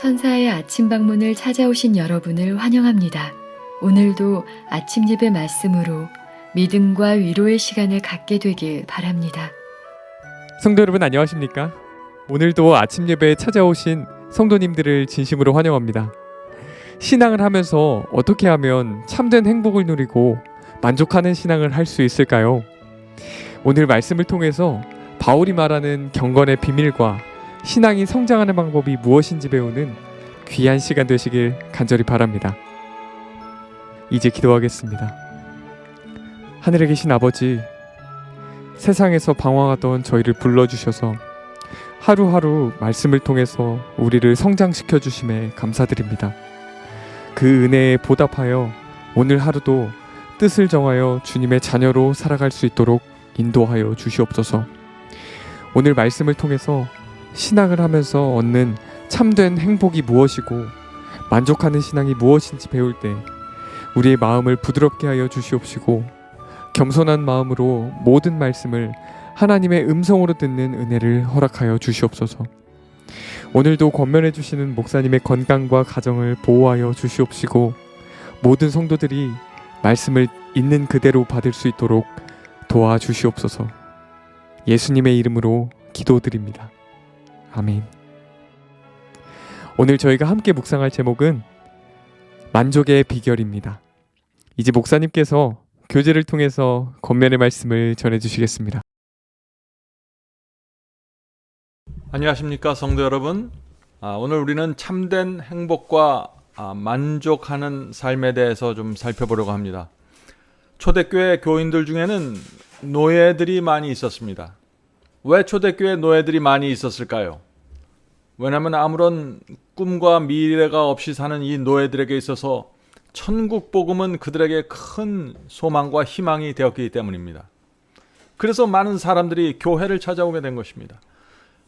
천사의 아침 방문을 찾아오신 여러분을 환영합니다. 오늘도 아침 예배 말씀으로 믿음과 위로의 시간을 갖게 되길 바랍니다. 성도 여러분 안녕하십니까? 오늘도 아침 예배에 찾아오신 성도님들을 진심으로 환영합니다. 신앙을 하면서 어떻게 하면 참된 행복을 누리고 만족하는 신앙을 할 수 있을까요? 오늘 말씀을 통해서 바울이 말하는 경건의 비밀과 신앙이 성장하는 방법이 무엇인지 배우는 귀한 시간 되시길 간절히 바랍니다. 이제 기도하겠습니다. 하늘에 계신 아버지, 세상에서 방황하던 저희를 불러주셔서 하루하루 말씀을 통해서 우리를 성장시켜 주심에 감사드립니다. 그 은혜에 보답하여 오늘 하루도 뜻을 정하여 주님의 자녀로 살아갈 수 있도록 인도하여 주시옵소서. 오늘 말씀을 통해서 신앙을 하면서 얻는 참된 행복이 무엇이고 만족하는 신앙이 무엇인지 배울 때 우리의 마음을 부드럽게 하여 주시옵시고 겸손한 마음으로 모든 말씀을 하나님의 음성으로 듣는 은혜를 허락하여 주시옵소서. 오늘도 권면해 주시는 목사님의 건강과 가정을 보호하여 주시옵시고 모든 성도들이 말씀을 있는 그대로 받을 수 있도록 도와주시옵소서. 예수님의 이름으로 기도드립니다. 아멘. 오늘 저희가 함께 묵상할 제목은 만족의 비결입니다. 이제 목사님께서 교제를 통해서 권면의 말씀을 전해주시겠습니다. 안녕하십니까 성도 여러분. 오늘 우리는 참된 행복과 만족하는 삶에 대해서 좀 살펴보려고 합니다. 초대교회 교인들 중에는 노예들이 많이 있었습니다. 왜 초대교회 노예들이 많이 있었을까요? 왜냐하면 아무런 꿈과 미래가 없이 사는 이 노예들에게 있어서 천국 복음은 그들에게 큰 소망과 희망이 되었기 때문입니다. 그래서 많은 사람들이 교회를 찾아오게 된 것입니다.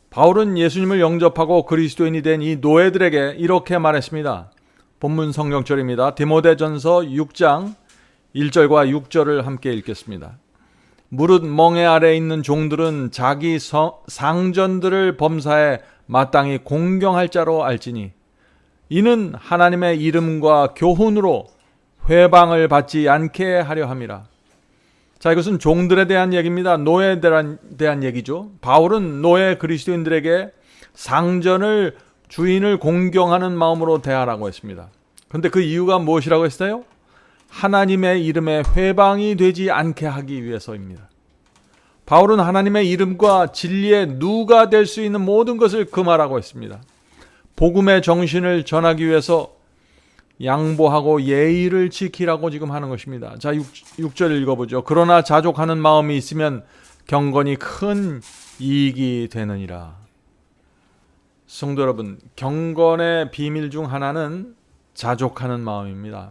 바울은 예수님을 영접하고 그리스도인이 된 이 노예들에게 이렇게 말했습니다. 본문 성경절입니다. 디모데전서 6장 1절과 6절을 함께 읽겠습니다. 무릇 멍에 아래 있는 종들은 자기 상전들을 범사에 마땅히 공경할 자로 알지니 이는 하나님의 이름과 교훈으로 회방을 받지 않게 하려 함이라. 자, 이것은 종들에 대한 얘기입니다. 노예에 대한 얘기죠. 바울은 노예 그리스도인들에게 상전을 주인을 공경하는 마음으로 대하라고 했습니다. 그런데 그 이유가 무엇이라고 했어요? 하나님의 이름에 회방이 되지 않게 하기 위해서입니다. 바울은 하나님의 이름과 진리의 누가 될 수 있는 모든 것을 금하라고 했습니다. 복음의 정신을 전하기 위해서 양보하고 예의를 지키라고 지금 하는 것입니다. 자, 6절 읽어보죠. 그러나 자족하는 마음이 있으면 경건이 큰 이익이 되느니라. 성도 여러분, 경건의 비밀 중 하나는 자족하는 마음입니다.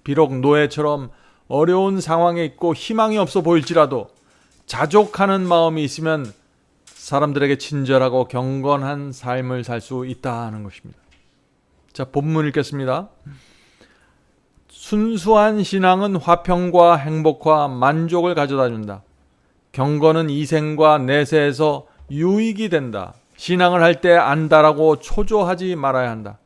비록 노예처럼 어려운 상황에 있고 희망이 없어 보일지라도 자족하는 마음이 있으면 사람들에게 친절하고 경건한 삶을 살 수 있다는 것입니다. 자, 본문 읽겠습니다. 순수한 신앙은 화평과 행복과 만족을 가져다 준다. 경건은 이생과 내세에서 유익이 된다. 신앙을 할 때 안다라고 초조하지 말아야 한다.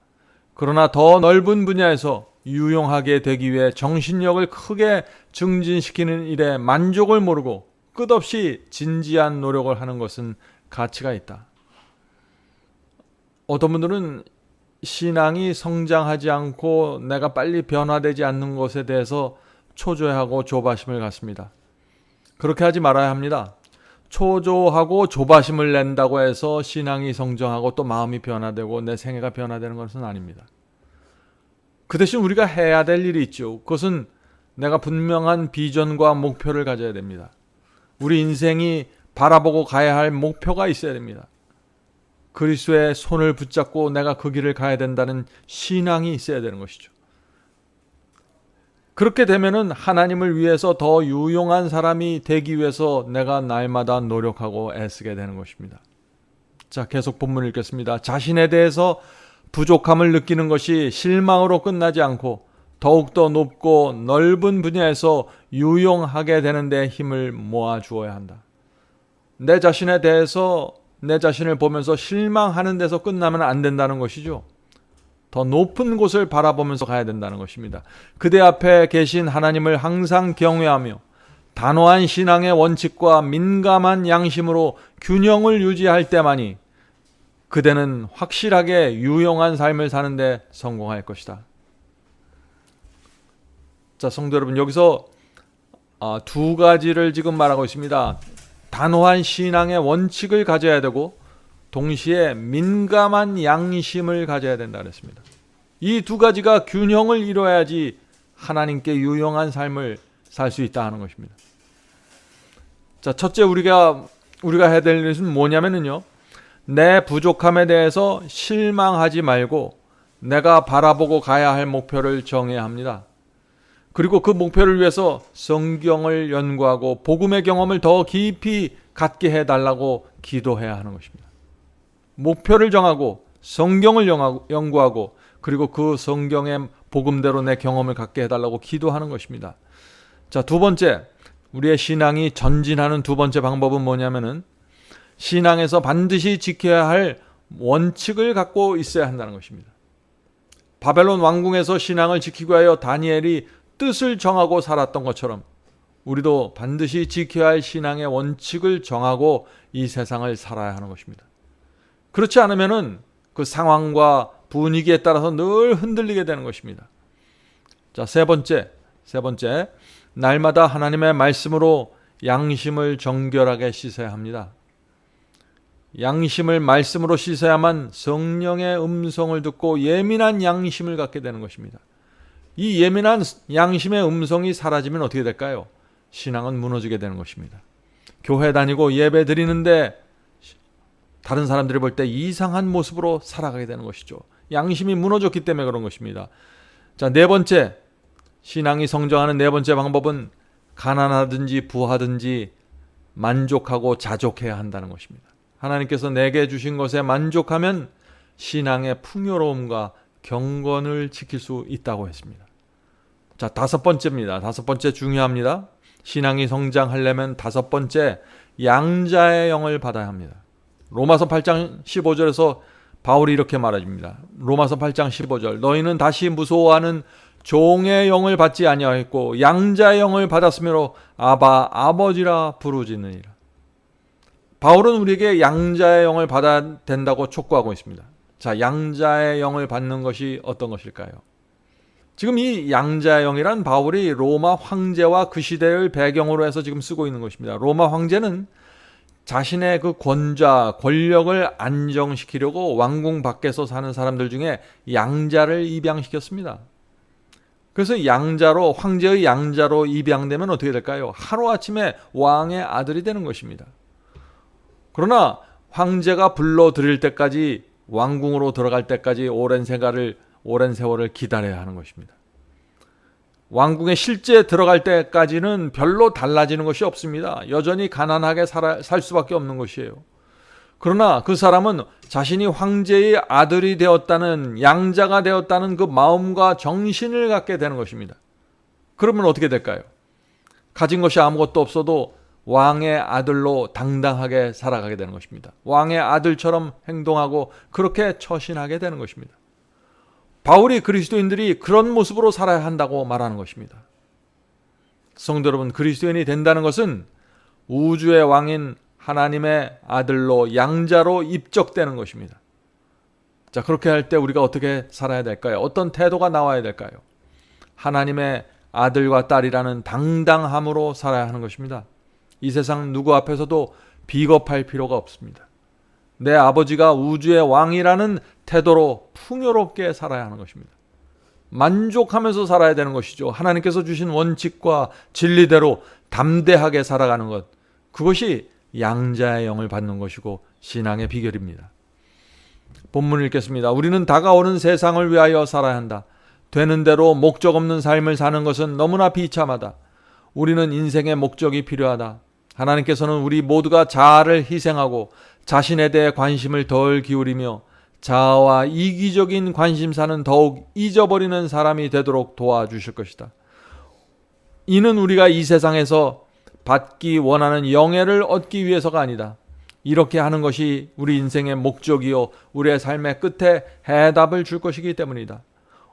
그러나 더 넓은 분야에서 유용하게 되기 위해 정신력을 크게 증진시키는 일에 만족을 모르고 끝없이 진지한 노력을 하는 것은 가치가 있다. 어떤 분들은 신앙이 성장하지 않고 내가 빨리 변화되지 않는 것에 대해서 초조해하고 조바심을 갖습니다. 그렇게 하지 말아야 합니다. 초조하고 조바심을 낸다고 해서 신앙이 성장하고 또 마음이 변화되고 내 생애가 변화되는 것은 아닙니다. 그 대신 우리가 해야 될 일이 있죠. 그것은 내가 분명한 비전과 목표를 가져야 됩니다. 우리 인생이 바라보고 가야 할 목표가 있어야 됩니다. 그리스도의 손을 붙잡고 내가 그 길을 가야 된다는 신앙이 있어야 되는 것이죠. 그렇게 되면은 하나님을 위해서 더 유용한 사람이 되기 위해서 내가 날마다 노력하고 애쓰게 되는 것입니다. 자, 계속 본문 읽겠습니다. 자신에 대해서 부족함을 느끼는 것이 실망으로 끝나지 않고 더욱더 높고 넓은 분야에서 유용하게 되는 데 힘을 모아 주어야 한다. 내 자신에 대해서 내 자신을 보면서 실망하는 데서 끝나면 안 된다는 것이죠. 더 높은 곳을 바라보면서 가야 된다는 것입니다. 그대 앞에 계신 하나님을 항상 경외하며 단호한 신앙의 원칙과 민감한 양심으로 균형을 유지할 때만이 그대는 확실하게 유용한 삶을 사는데 성공할 것이다. 자, 성도 여러분, 여기서 두 가지를 지금 말하고 있습니다. 단호한 신앙의 원칙을 가져야 되고 동시에 민감한 양심을 가져야 된다 그랬습니다. 이 두 가지가 균형을 이루어야지 하나님께 유용한 삶을 살 수 있다 하는 것입니다. 자, 첫째 우리가 해야 될 것은 뭐냐면요, 내 부족함에 대해서 실망하지 말고 내가 바라보고 가야 할 목표를 정해야 합니다. 그리고 그 목표를 위해서 성경을 연구하고 복음의 경험을 더 깊이 갖게 해달라고 기도해야 하는 것입니다. 목표를 정하고 성경을 연구하고 그리고 그 성경의 복음대로 내 경험을 갖게 해달라고 기도하는 것입니다. 자, 두 번째, 우리의 신앙이 전진하는 두 번째 방법은 뭐냐면은 신앙에서 반드시 지켜야 할 원칙을 갖고 있어야 한다는 것입니다. 바벨론 왕궁에서 신앙을 지키기 위하여 다니엘이 뜻을 정하고 살았던 것처럼 우리도 반드시 지켜야 할 신앙의 원칙을 정하고 이 세상을 살아야 하는 것입니다. 그렇지 않으면은 그 상황과 분위기에 따라서 늘 흔들리게 되는 것입니다. 자, 세 번째, 날마다 하나님의 말씀으로 양심을 정결하게 씻어야 합니다. 양심을 말씀으로 씻어야만 성령의 음성을 듣고 예민한 양심을 갖게 되는 것입니다. 이 예민한 양심의 음성이 사라지면 어떻게 될까요? 신앙은 무너지게 되는 것입니다. 교회 다니고 예배 드리는데 다른 사람들이 볼 때 이상한 모습으로 살아가게 되는 것이죠. 양심이 무너졌기 때문에 그런 것입니다. 자, 네 번째, 신앙이 성장하는 네 번째 방법은 가난하든지 부하든지 만족하고 자족해야 한다는 것입니다. 하나님께서 내게 주신 것에 만족하면 신앙의 풍요로움과 경건을 지킬 수 있다고 했습니다. 자, 다섯 번째입니다. 다섯 번째 중요합니다. 신앙이 성장하려면 다섯 번째, 양자의 영을 받아야 합니다. 로마서 8장 15절에서 바울이 이렇게 말합니다. 로마서 8장 15절, 너희는 다시 무서워하는 종의 영을 받지 아니하였고 양자의 영을 받았으므로 아바, 아버지라 부르짖느니라. 바울은 우리에게 양자의 영을 받아야 된다고 촉구하고 있습니다. 자, 양자의 영을 받는 것이 어떤 것일까요? 지금 이 양자의 영이란 바울이 로마 황제와 그 시대를 배경으로 해서 지금 쓰고 있는 것입니다. 로마 황제는 자신의 그 권력을 안정시키려고 왕궁 밖에서 사는 사람들 중에 양자를 입양시켰습니다. 그래서 황제의 양자로 입양되면 어떻게 될까요? 하루아침에 왕의 아들이 되는 것입니다. 그러나 황제가 불러들일 때까지, 왕궁으로 들어갈 때까지 오랜 세월을 기다려야 하는 것입니다. 왕궁에 실제 들어갈 때까지는 별로 달라지는 것이 없습니다. 여전히 가난하게 살 수밖에 없는 것이에요. 그러나 그 사람은 자신이 황제의 아들이 되었다는, 양자가 되었다는 그 마음과 정신을 갖게 되는 것입니다. 그러면 어떻게 될까요? 가진 것이 아무것도 없어도 왕의 아들로 당당하게 살아가게 되는 것입니다. 왕의 아들처럼 행동하고 그렇게 처신하게 되는 것입니다. 바울이 그리스도인들이 그런 모습으로 살아야 한다고 말하는 것입니다. 성도 여러분, 그리스도인이 된다는 것은 우주의 왕인 하나님의 아들로, 양자로 입적되는 것입니다. 자, 그렇게 할 때 우리가 어떻게 살아야 될까요? 어떤 태도가 나와야 될까요? 하나님의 아들과 딸이라는 당당함으로 살아야 하는 것입니다. 이 세상 누구 앞에서도 비겁할 필요가 없습니다. 내 아버지가 우주의 왕이라는 태도로 풍요롭게 살아야 하는 것입니다. 만족하면서 살아야 되는 것이죠. 하나님께서 주신 원칙과 진리대로 담대하게 살아가는 것, 그것이 양자의 영을 받는 것이고 신앙의 비결입니다. 본문을 읽겠습니다. 우리는 다가오는 세상을 위하여 살아야 한다. 되는 대로 목적 없는 삶을 사는 것은 너무나 비참하다. 우리는 인생의 목적이 필요하다. 하나님께서는 우리 모두가 자아를 희생하고 자신에 대해 관심을 덜 기울이며 자아와 이기적인 관심사는 더욱 잊어버리는 사람이 되도록 도와주실 것이다. 이는 우리가 이 세상에서 받기 원하는 영예를 얻기 위해서가 아니다. 이렇게 하는 것이 우리 인생의 목적이요 우리의 삶의 끝에 해답을 줄 것이기 때문이다.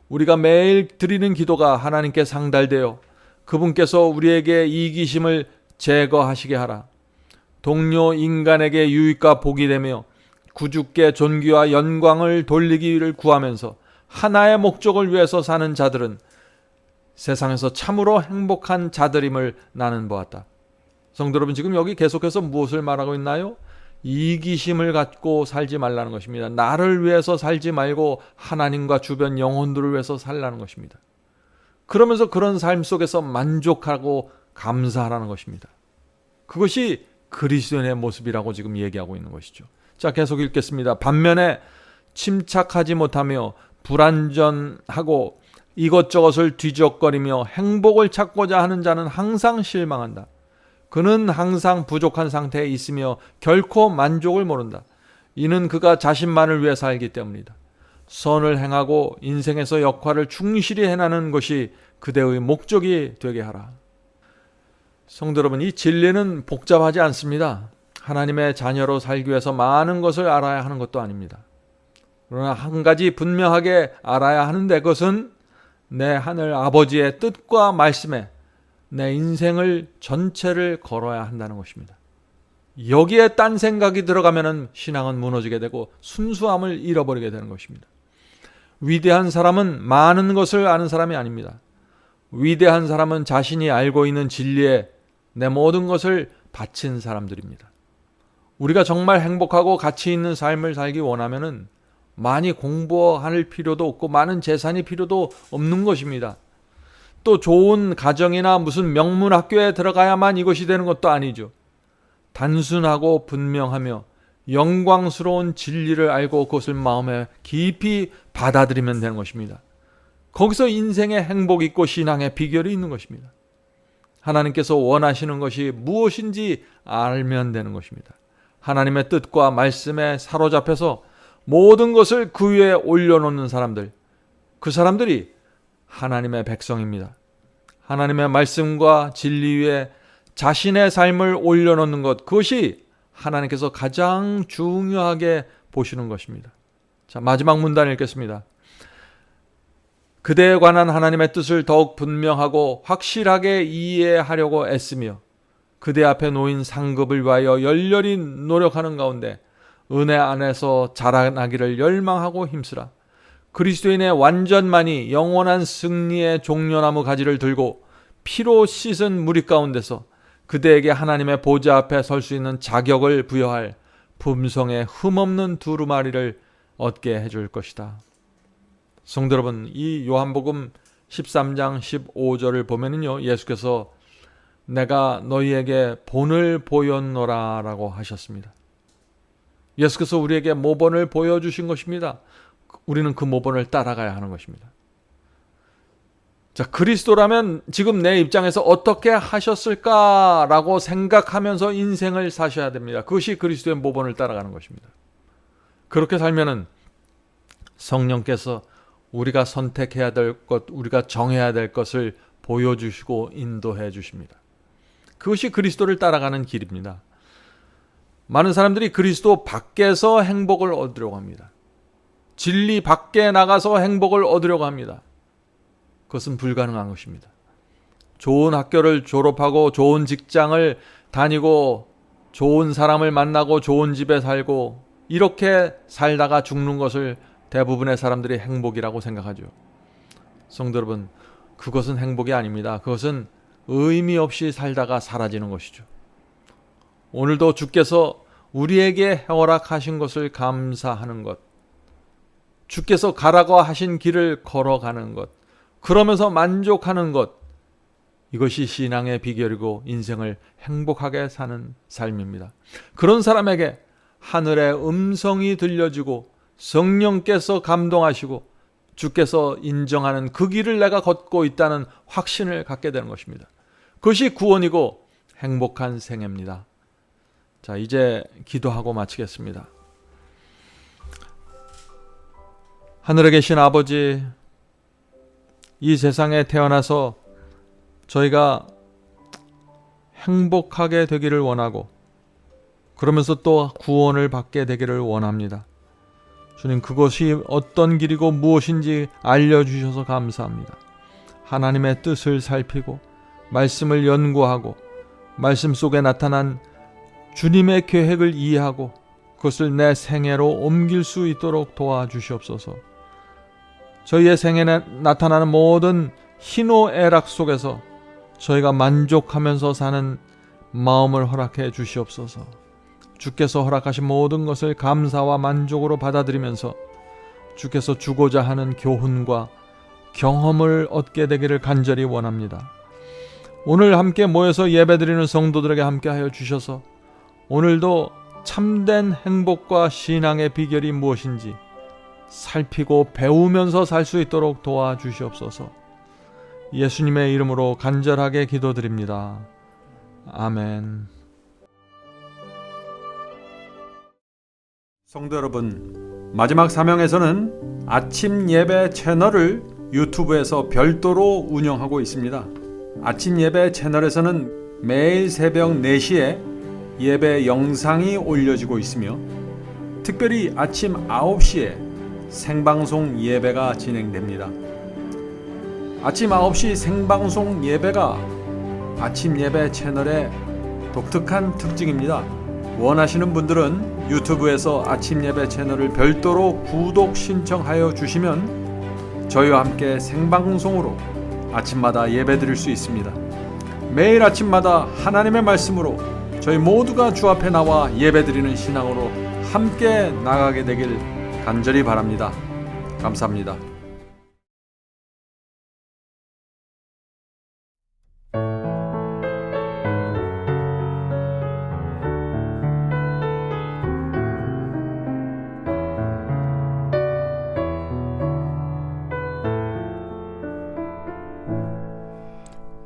우리가 매일 드리는 기도가 하나님께 상달되어 그분께서 우리에게 이기심을 제거하시게 하라. 동료 인간에게 유익과 복이 되며 구주께 존귀와 영광을 돌리기를 구하면서 하나의 목적을 위해서 사는 자들은 세상에서 참으로 행복한 자들임을 나는 보았다. 성도 여러분, 지금 여기 계속해서 무엇을 말하고 있나요? 이기심을 갖고 살지 말라는 것입니다. 나를 위해서 살지 말고 하나님과 주변 영혼들을 위해서 살라는 것입니다. 그러면서 그런 삶 속에서 만족하고 감사하라는 것입니다. 그것이 그리스도인의 모습이라고 지금 얘기하고 있는 것이죠. 자, 계속 읽겠습니다. 반면에 침착하지 못하며 불안전하고 이것저것을 뒤적거리며 행복을 찾고자 하는 자는 항상 실망한다. 그는 항상 부족한 상태에 있으며 결코 만족을 모른다. 이는 그가 자신만을 위해 살기 때문이다. 선을 행하고 인생에서 역할을 충실히 해나가는 것이 그대의 목적이 되게 하라. 성도 여러분, 이 진리는 복잡하지 않습니다. 하나님의 자녀로 살기 위해서 많은 것을 알아야 하는 것도 아닙니다. 그러나 한 가지 분명하게 알아야 하는데 그것은 내 하늘 아버지의 뜻과 말씀에 내 인생을 전체를 걸어야 한다는 것입니다. 여기에 딴 생각이 들어가면 신앙은 무너지게 되고 순수함을 잃어버리게 되는 것입니다. 위대한 사람은 많은 것을 아는 사람이 아닙니다. 위대한 사람은 자신이 알고 있는 진리에 내 모든 것을 바친 사람들입니다. 우리가 정말 행복하고 가치 있는 삶을 살기 원하면 많이 공부할 필요도 없고 많은 재산이 필요도 없는 것입니다. 또 좋은 가정이나 무슨 명문 학교에 들어가야만 이것이 되는 것도 아니죠. 단순하고 분명하며 영광스러운 진리를 알고 그것을 마음에 깊이 받아들이면 되는 것입니다. 거기서 인생의 행복이 있고 신앙의 비결이 있는 것입니다. 하나님께서 원하시는 것이 무엇인지 알면 되는 것입니다. 하나님의 뜻과 말씀에 사로잡혀서 모든 것을 그 위에 올려놓는 사람들, 그 사람들이 하나님의 백성입니다. 하나님의 말씀과 진리 위에 자신의 삶을 올려놓는 것, 그것이 하나님께서 가장 중요하게 보시는 것입니다. 자, 마지막 문단 읽겠습니다. 그대에 관한 하나님의 뜻을 더욱 분명하고 확실하게 이해하려고 애쓰며 그대 앞에 놓인 상급을 위하여 열렬히 노력하는 가운데 은혜 안에서 자라나기를 열망하고 힘쓰라. 그리스도인의 완전만이 영원한 승리의 종려나무 가지를 들고 피로 씻은 무리 가운데서 그대에게 하나님의 보좌 앞에 설 수 있는 자격을 부여할 품성의 흠없는 두루마리를 얻게 해줄 것이다. 성도 여러분, 이 요한복음 13장 15절을 보면은요, 예수께서 내가 너희에게 본을 보였노라 라고 하셨습니다. 예수께서 우리에게 모본을 보여주신 것입니다. 우리는 그 모본을 따라가야 하는 것입니다. 자, 그리스도라면 지금 내 입장에서 어떻게 하셨을까라고 생각하면서 인생을 사셔야 됩니다. 그것이 그리스도의 모본을 따라가는 것입니다. 그렇게 살면은 성령께서 우리가 선택해야 될 것, 우리가 정해야 될 것을 보여주시고 인도해 주십니다. 그것이 그리스도를 따라가는 길입니다. 많은 사람들이 그리스도 밖에서 행복을 얻으려고 합니다. 진리 밖에 나가서 행복을 얻으려고 합니다. 그것은 불가능한 것입니다. 좋은 학교를 졸업하고 좋은 직장을 다니고 좋은 사람을 만나고 좋은 집에 살고 이렇게 살다가 죽는 것을 대부분의 사람들이 행복이라고 생각하죠. 성도 여러분, 그것은 행복이 아닙니다. 그것은 의미 없이 살다가 사라지는 것이죠. 오늘도 주께서 우리에게 허락하신 것을 감사하는 것, 주께서 가라고 하신 길을 걸어가는 것, 그러면서 만족하는 것, 이것이 신앙의 비결이고 인생을 행복하게 사는 삶입니다. 그런 사람에게 하늘의 음성이 들려지고 성령께서 감동하시고 주께서 인정하는 그 길을 내가 걷고 있다는 확신을 갖게 되는 것입니다. 그것이 구원이고 행복한 생애입니다. 자, 이제 기도하고 마치겠습니다. 하늘에 계신 아버지, 이 세상에 태어나서 저희가 행복하게 되기를 원하고 그러면서 또 구원을 받게 되기를 원합니다. 주님, 그것이 어떤 길이고 무엇인지 알려주셔서 감사합니다. 하나님의 뜻을 살피고 말씀을 연구하고 말씀 속에 나타난 주님의 계획을 이해하고 그것을 내 생애로 옮길 수 있도록 도와주시옵소서. 저희의 생애에 나타나는 모든 희노애락 속에서 저희가 만족하면서 사는 마음을 허락해 주시옵소서. 주께서 허락하신 모든 것을 감사와 만족으로 받아들이면서 주께서 주고자 하는 교훈과 경험을 얻게 되기를 간절히 원합니다. 오늘 함께 모여서 예배드리는 성도들에게 함께하여 주셔서 오늘도 참된 행복과 신앙의 비결이 무엇인지 살피고 배우면서 살 수 있도록 도와주시옵소서. 예수님의 이름으로 간절하게 기도드립니다. 아멘. 성도 여러분, 마지막 사명에서는 아침 예배 채널을 유튜브에서 별도로 운영하고 있습니다. 아침 예배 채널에서는 매일 새벽 4시에 예배 영상이 올려지고 있으며 특별히 아침 9시에 생방송 예배가 진행됩니다. 아침 9시 생방송 예배가 아침 예배 채널의 독특한 특징입니다. 원하시는 분들은 유튜브에서 아침 예배 채널을 별도로 구독 신청하여 주시면 저희와 함께 생방송으로 아침마다 예배 드릴 수 있습니다. 매일 아침마다 하나님의 말씀으로 저희 모두가 주 앞에 나와 예배 드리는 신앙으로 함께 나가게 되길 간절히 바랍니다. 감사합니다.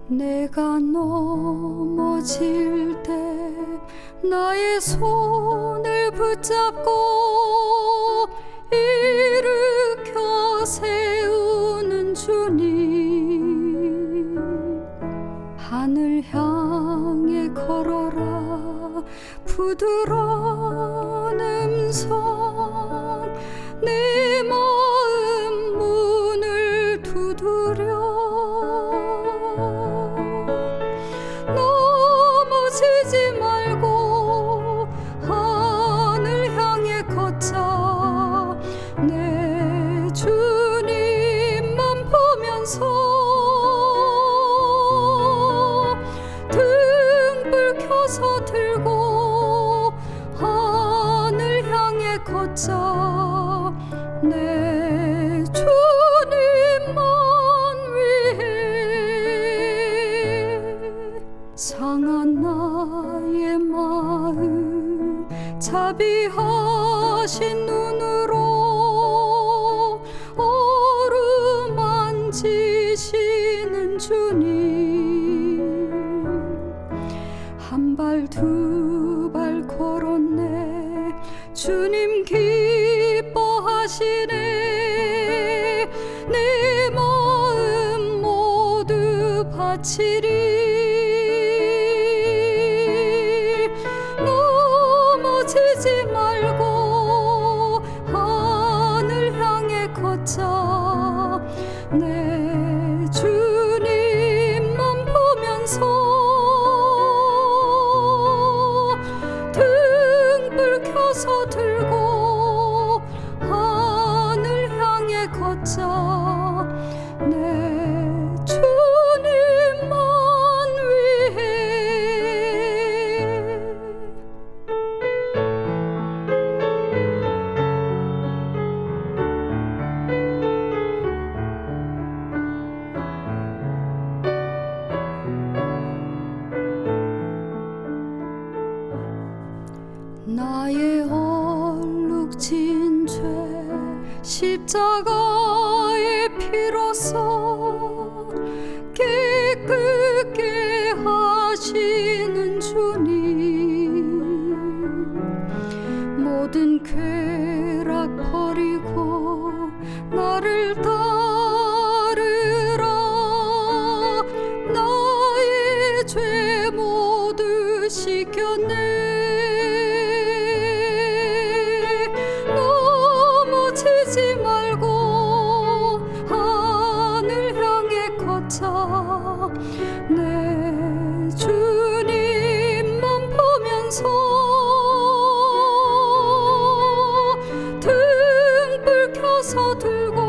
내가 넘어질 때 나의 손을 붙잡고 일으켜 세우는 주님, 하늘 향해 걸어라 부드러운 음성, 내 마음 문을 두드려 넘어지지 말고 하늘 향해 걷자. 내 주님만 보면서 등불 켜서 들고 하늘 향해 걷자. 내 주님만 위해 상한 나의 마음 자비하신 눈으로 어루만지시는 주님, 한 발 두 발 걸었네 주님 기뻐하시네. 내 마음 모두 바치리. 넘어지지 말고 하늘 향해 걷자. 내 주님만 보면서 등불 켜서 들고 하늘 향해 걷자. 내 주님만 위해 나의 얼룩진 죄 십자가의 피로써 깨끗게 하시는 주님, 모든 쾌락 버리고 나를 따르라. 나의 죄 모두 씻겼네. 서둘고